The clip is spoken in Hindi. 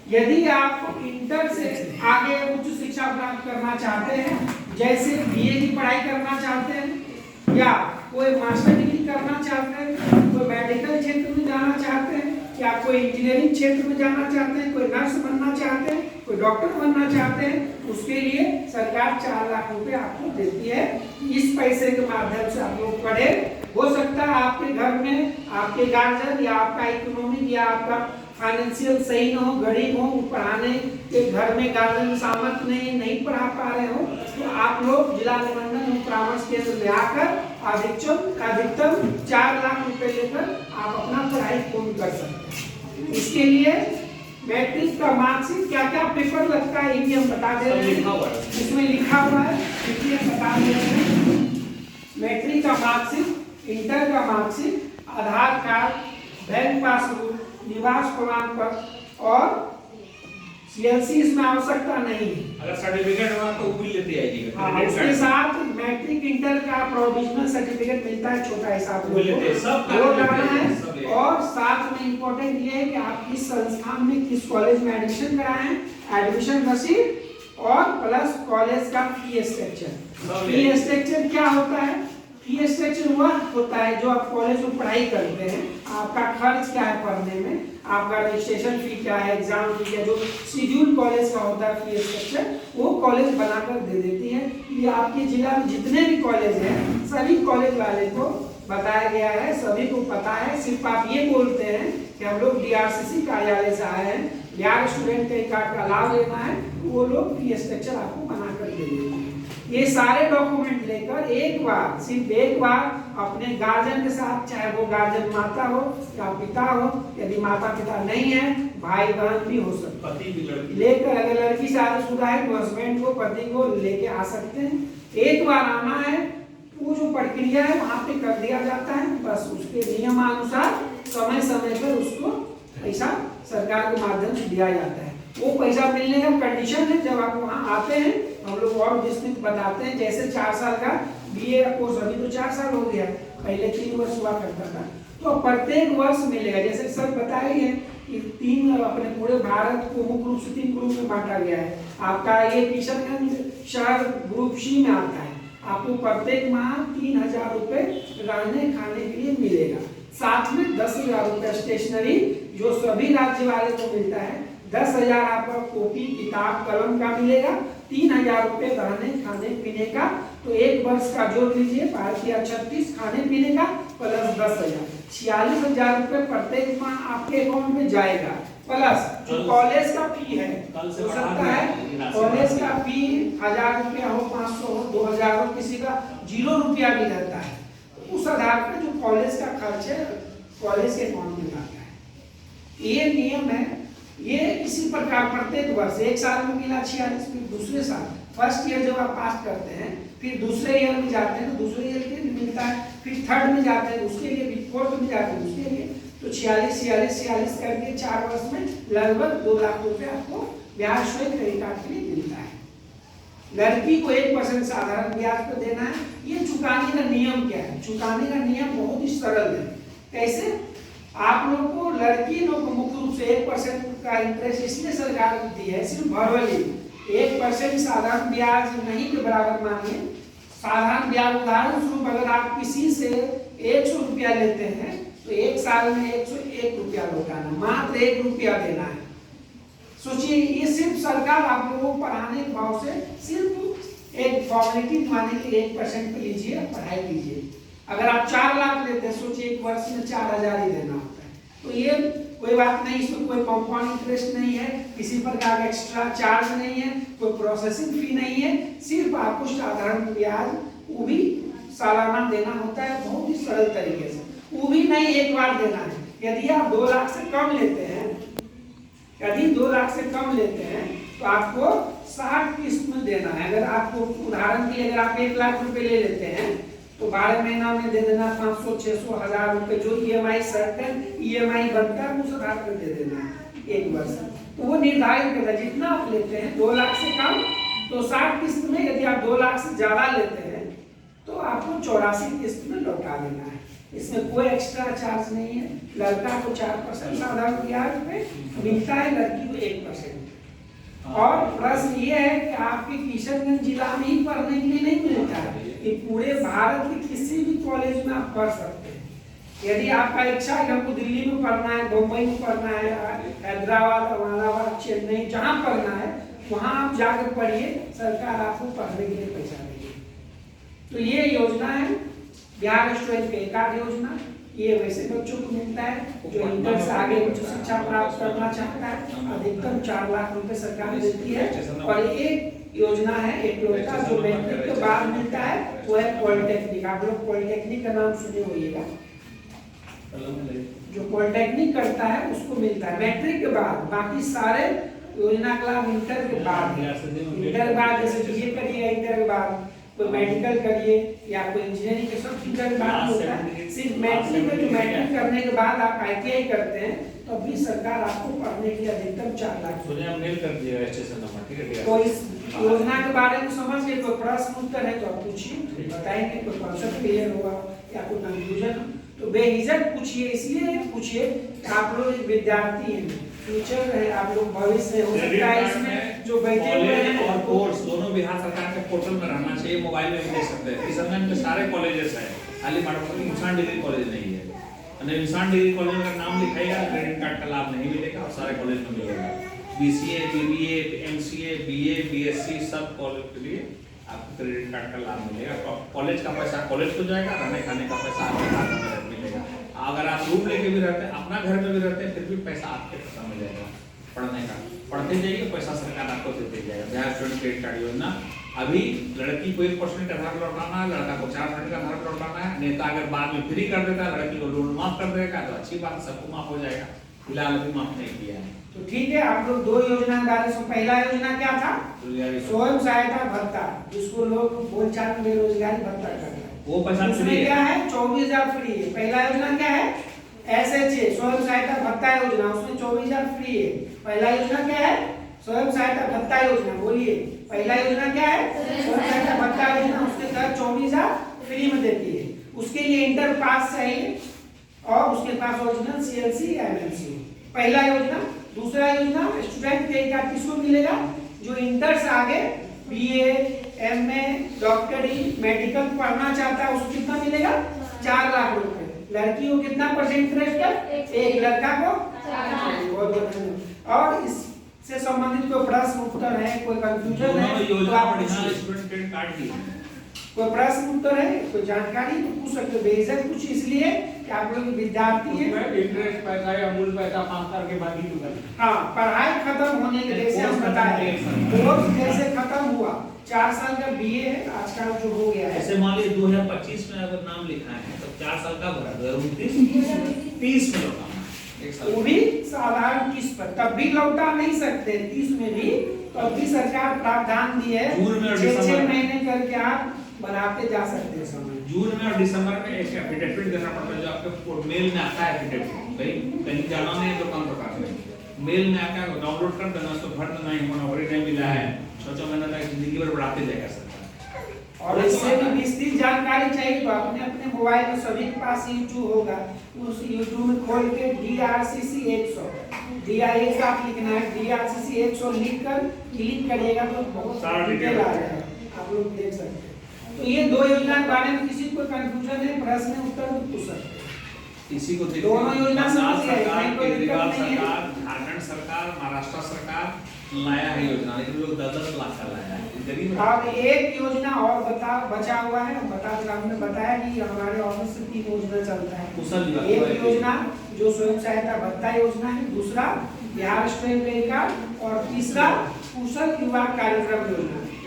यदि आप इंटर से आगे उच्च शिक्षा प्राप्त करना चाहते हैं, जैसे बीए की पढ़ाई करना चाहते हैं, या कोई मास्टर डिग्री करना चाहते हैं, कोई मेडिकल क्षेत्र में जाना चाहते हैं, या कोई इंजीनियरिंग क्षेत्र में जाना चाहते हैं, कोई नर्स बनना चाहते हैं, कोई डॉक्टर बनना चाहते हैं, उसके लिए सरकार 4 लाख रुपए आपको देती है। इस पैसे के माध्यम से आप लोग पढ़े। हो सकता है आपके घर में आपके गार्जियन या आपका इकोनॉमिक या आपका फाइनेंशियल सही न हो, गरीब हो, पढ़ाने के घर में गार्जियन सामर्थ्य नहीं पढ़ा पा रहे हो, तो आप लोग जिला निबंधन एवं परामर्श केंद्र में आकर अधिकतम 4 लाख रुपए लेकर आप अपना पढ़ाई पूर्ण कर सकते हैं। इसके लिए मैट्रिक का मार्कशीट क्या क्या पेपर लगता है ये भी हम बता दे रहे हैं, इसमें लिखा हुआ है, इसलिए बता दे रहे हैं। मैट्रिक का मार्कशीट, इंटर का मार्कशीट, आधार कार्ड, बैंक पासबुक, निवास प्रमाण पत्र और सीएलसी इसमें आवश्यकता नहीं है। अगर सर्टिफिकेट हुआ तो वो भी लेते आइएगा। हाँ, उसके साथ मैट्रिक इंटर का प्रोविजनल सर्टिफिकेट मिलता है, छोटा हिसाब वो लेते हैं, सब वो लाना है। और साथ में इम्पोर्टेंट ये है कि आप किस संस्थान में किस कॉलेज में एडमिशन कराए हैं, एडमिशन रसीद और प्लस कॉलेज का फी स्ट्रक्चर। फी स्ट्रक्चर क्या होता है? फी स्ट्रक्चर वह होता है जो आप कॉलेज में पढ़ाई करते हैं, आपका खर्च क्या है पढ़ने में, आपका रजिस्ट्रेशन फी क्या है, एग्जाम फी क्या, जो शेड्यूल कॉलेज का होता है फी स्ट्रक्चर, वो कॉलेज बनाकर दे देती है। ये आपके जिला में जितने भी कॉलेज हैं सभी कॉलेज वाले को बताया गया है, सभी को पता है। सिर्फ आप ये बोलते हैं कि हम लोग डीआरसीसी कार्यालय से आए हैं, बिहार स्टूडेंट क्रेडिट कार्ड का लाभ लेना है, वो लोग फी स्ट्रक्चर आपको बनाकर दे देते हैं। ये सारे डॉक्यूमेंट लेकर एक बार, सिर्फ एक बार अपने गार्जियन के साथ, चाहे वो गार्जियन माता हो या पिता हो, यदि माता पिता नहीं है भाई बहन भी हो सकता है, लेकर अगर लड़की शादीशुदा है तो हस्बैंड को, पति को लेके आ सकते हैं। एक बार आना है, वो जो प्रक्रिया है वहां पे कर दिया जाता है, बस उसके नियमानुसार समय समय पर उसको पैसा सरकार के माध्यम से दिया जाता है। वो पैसा मिलने का कंडीशन है, जब आप वहाँ आते हैं हम लोग और विस्तृत बताते हैं। जैसे 4 साल का बीए का कोर्स, अभी तो 4 साल हो गया, पहले 3 वर्ष हुआ करता था, तो प्रत्येक वर्ष मिलेगा। जैसे सर बताए हैं कि 3 अपने पूरे भारत को मुख्य रूप से 3 ग्रुप में बांटा गया है। आपका ये किशनगंज शहर ग्रुप सी में आता है, आपको प्रत्येक माह 3000 रुपए रहने खाने के लिए मिलेगा, साथ में 10,000 रुपए स्टेशनरी जो सभी राज्य वाले को मिलता है, 10,000 आपका कॉपी किताब कलम का मिलेगा, 3,000 रुपए रहने खाने पीने का, तो एक वर्ष का जोड़ लीजिए 5×36 खाने पीने का प्लस 10,000, 46,000 रुपए प्रत्येक माह आपके अकाउंट में जाएगा। प्लस जो कॉलेज का फी है, हो सकता है कॉलेज का फी 1,000 रुपया हो, 500 हो, 2,000 हो, किसी का 0 रुपया भी रहता है, उस आधार पर जो कॉलेज का खर्च है कॉलेज के अकाउंट में जाता है। ये नियम है। ये इसी प्रकार प्रत्येक वर्ष, एक साल में मिला 46, फिर दूसरे साल फर्स्ट ईयर जब आप पास करते हैं, फिर दूसरे ईयर में जाते हैं तो दूसरे ईयर के लिए मिलता है, फिर थर्ड में जाते हैं उसके लिए भी, फोर्थ में जाते हैं उसके लिए, तो 46 करके 4 वर्ष में लगभग 2 लाख रुपए आपको ब्याज सहित क्रेडिट कार्ड के लिए मिलता है। लड़की को 1% साधारण ब्याज पर देना है। ये चुकाने का नियम क्या है? चुकाने का नियम बहुत ही सरल है। कैसे? आप लोगों को, लड़की लोग को मुख्य रूप से 1% का इंटरेस्ट इसलिए सरकार दी है, सिर्फ भरवली 1% साधारण ब्याज नहीं के बराबर मानिए। साधारण ब्याज उदाहरण स्वरूप अगर आप किसी से 100 रुपया लेते हैं तो एक साल में 101 रुपया लौटाना, मात्र 1 रुपया देना है। सोचिए, ये सिर्फ सरकार आप लोगों को पढ़ाने के भाव से सिर्फ एक फॉर्मेलिटी माने कि 1% पे लीजिए, पढ़ाई कीजिए। अगर आप 4 लाख लेते हैं, सोचिए एक वर्ष में 4,000 ही देना होता है, तो ये कोई बात नहीं, इसमें कोई कंपाउंड इंटरेस्ट नहीं है, किसी प्रकार का एक्स्ट्रा चार्ज नहीं है, कोई प्रोसेसिंग फी नहीं है, सिर्फ आपको साधारण ब्याज वो भी सालाना देना होता है, बहुत ही सरल तरीके से। वो भी नहीं एक बार देना है। यदि आप 2 लाख से कम लेते हैं, यदि 2 लाख से कम लेते हैं तो आपको 60 किस्त में देना है। अगर आपको उदाहरण के लिए अगर आप 1 लाख रुपए ले लेते हैं तो 12 महीना में दे देना 500, 600, 1,000 रुपए, जो ईएमआई सर्टेन ईएमआई बनता है उस आधार पर दे देना है एक वर्ष। तो वो निर्धारित करता है, जितना आप लेते हैं 2 लाख से कम तो 60 किस्त में, यदि आप 2 लाख से ज्यादा लेते हैं तो आपको 84 किस्त में लौटा देना है। इसमें कोई एक्स्ट्रा चार्ज नहीं है। लड़का को 4% साधारण ब्याज पे मिलता है, लड़की को 1%। और प्रश्न ये है कि आपके किशनगंज जिला में ही पढ़ने के लिए नहीं मिलता है, कि पूरे भारत के किसी भी कॉलेज में आप पढ़ सकते हैं। यदि आपका इच्छा है कि हमको दिल्ली में पढ़ना है, मुंबई में पढ़ना है, हैदराबाद, अहमदाबाद, चेन्नई, जहाँ पढ़ना है वहाँ आप जाकर पढ़िए, सरकार आपको पढ़ने के लिए पैसा देगी। तो ये योजना है बिहार स्टूडेंट क्रेडिट कार्ड योजना। ये वैसे बच्चों को मिलता है जो इंटर से आगे उच्च शिक्षा प्राप्त करना चाहता है, अधिकतम 4 लाख रुपए सरकार देती है। और एक योजना है एकलौता जो मैट्रिक के बाद मिलता है, वो है पॉलिटेक्निक। आप लोग पॉलिटेक्निक का नाम सुने होइएगा, जो पॉलिटेक्निक करता है उसको मिलता है मैट्रिक के बाद। बाकी सारे योजना का लाभ इंटर के बाद। इंटर के बाद जैसे बीए करिएगा, इंटर के बाद कोई मेडिकल करिए या कोई इंजीनियरिंग के सब इंटर के बाद होता है। सिर्फ मैट्रिक में जो मैट्रिक करने के बाद आप ITI करते हैं तो अभी सरकार आपको पढ़ने के लिए अधिकतम 4 लाख मेल कर दिया स्टेशन नंबर, ठीक है। तो इस योजना के बारे में समझ गए, कोई प्रश्न उत्तर है तो आप पूछिए, बताएंगे। कोई कॉन्सेप्ट क्लियर होगा या कोई कंफ्यूजन तो बेहिचक पूछिए। इसलिए पूछिए कि आप लोग विद्यार्थी हैं, फ्यूचर है, आप लोग भविष्य हो सकता है इसमें जो बैठे हुए हैं। और कोर्स दोनों बिहार सरकार के पोर्टल में रहना चाहिए, मोबाइल में भी देख सकते हैं। किशनगंज में सारे कॉलेजेस हैं, खाली इंसान डिग्री कॉलेज नहीं है। इंसान डिग्री कॉलेज का नाम लिखाएगा, क्रेडिट कार्ड का लाभ नहीं मिलेगा और सारे कॉलेज में मिलेगा। BCA, BBA, MCA, BA, BSc सब कॉलेज के लिए आपको क्रेडिट कार्ड का लाभ मिलेगा। तो कॉलेज का पैसा कॉलेज को जाएगा, रहने खाने का पैसा आपके खाते में मिलेगा। अगर आप रूम लेके भी रहते हैं, अपना घर में भी रहते हैं, फिर भी पैसा आपके खाता में जाएगा पढ़ने का। पढ़ते जाइए, पैसा सरकार आपको देते जाएगा। बिहार स्टूडेंट क्रेडिट कार्ड योजना अभी लड़की को 1% का आधार लौटाना है, लड़का को 4% का आधार लौटाना है। नेता अगर बाद में फ्री कर देता है, लड़की को लोन माफ कर देगा तो अच्छी बात, सबको माफ हो जाएगा। फिलहाल अभी माफ नहीं किया है। तो ठीक है, आप लोग 2 योजना के बारे में। पहला योजना क्या था? स्वयं सहायता भत्ता, जिसको लोग बोलचाल में बेरोजगारी भत्ता कहते हैं। वो पैसा उसमें क्या है? 24,000 फ्री है। पहला योजना क्या है? SHA स्वयं सहायता भत्ता योजना, उसमें 24,000 फ्री है। पहला योजना क्या है? स्वयं सहायता भत्ता योजना। बोलिए, पहला योजना क्या है? स्वयं सहायता भत्ता योजना। उसके तहत 24,000 फ्री में देती है। उसके लिए इंटर पास चाहिए और उसके पास ओरिजिनल CLC या MLC। पहला योजना। दूसरा योजना स्टूडेंट क्रेडिट कार्ड किसको मिलेगा? जो इंटर से आगे BA, MA, डॉक्टरी, मेडिकल पढ़ना चाहता है, उसको कितना मिलेगा? 4 लाख रुपए। लड़की को कितना परसेंट इंटरेस्ट है? 1, लड़का को 4। और इससे संबंधित कोई प्रश्न उत्तर है, कोई कंफ्यूजन है तो आप स्टूडेंट क्रेडिट कार्ड की कोई प्रश्न उत्तर है, कोई जानकारी तो पूछ सकते हो। बेझिझक पूछ, इसलिए कि आप लोग विद्यार्थी हैं। इंटरेस्ट पैसा या मूल पैसा पास करके बाकी तो हाँ, पढ़ाई खत्म होने के जैसे हम बताए, कोर्स जैसे खत्म हुआ, 4 साल का BA है आजकल जो हो गया है। ऐसे मान लीजिए 2025 में अगर नाम लिखा है तो 4 साल का भरा, 2029 30 में लौटाना, 1 साल वो भी साधारण किस्त पर, तब भी लौटा नहीं सकते 30 में भी। तो अभी सरकार प्रावधान दी है, जून में और 6 दिसंबर महीने करके आप बनाते जा सकते हैं समय। जून में और दिसंबर में एक एफिडेविट देना पड़ता है, जो आपके मेल में आता है। एफिडेविट कहीं जाना नहीं है तो कौन बता दें, मेल में आता है, डाउनलोड कर देना, उसको भर देना। ही नौकरी नहीं मिला है, 6 महीने तक जिंदगी भर बढ़ाते जाएगा सरकार। और इससे भी विस्तृत जानकारी चाहिए तो अपने अपने मोबाइल में सभी के पास YouTube होगा, उस YouTube में खोल के DRCC 100 DIS आप लिखना है, DRCC 100 लिखकर क्लिक करिएगा तो बहुत सारा डिटेल आ जाएगा, आप लोग देख सकते हैं। तो ये 2 योजना के बारे में किसी को कंफ्यूजन है, प्रश्न उत्तर तो पूछ सकते हैं। इसी को दोनों योजना समझ गए, सरकार, कोई दिक्कत नहीं है। झारखंड सरकार, महाराष्ट्र सरकार लाया है योजना, लेकिन लोग 10-10 लाख का लाया है। गरीब अब एक योजना और बचा हुआ है, हमने बताया कि हमारे ऑफिस से 3 योजना चलता है। कुशल एक योजना जो स्वयं सहायता भत्ता योजना है, दूसरा बिहार स्टूडेंट क्रेडिट कार्ड और तीसरा कुशल युवा कार्यक्रम योजना।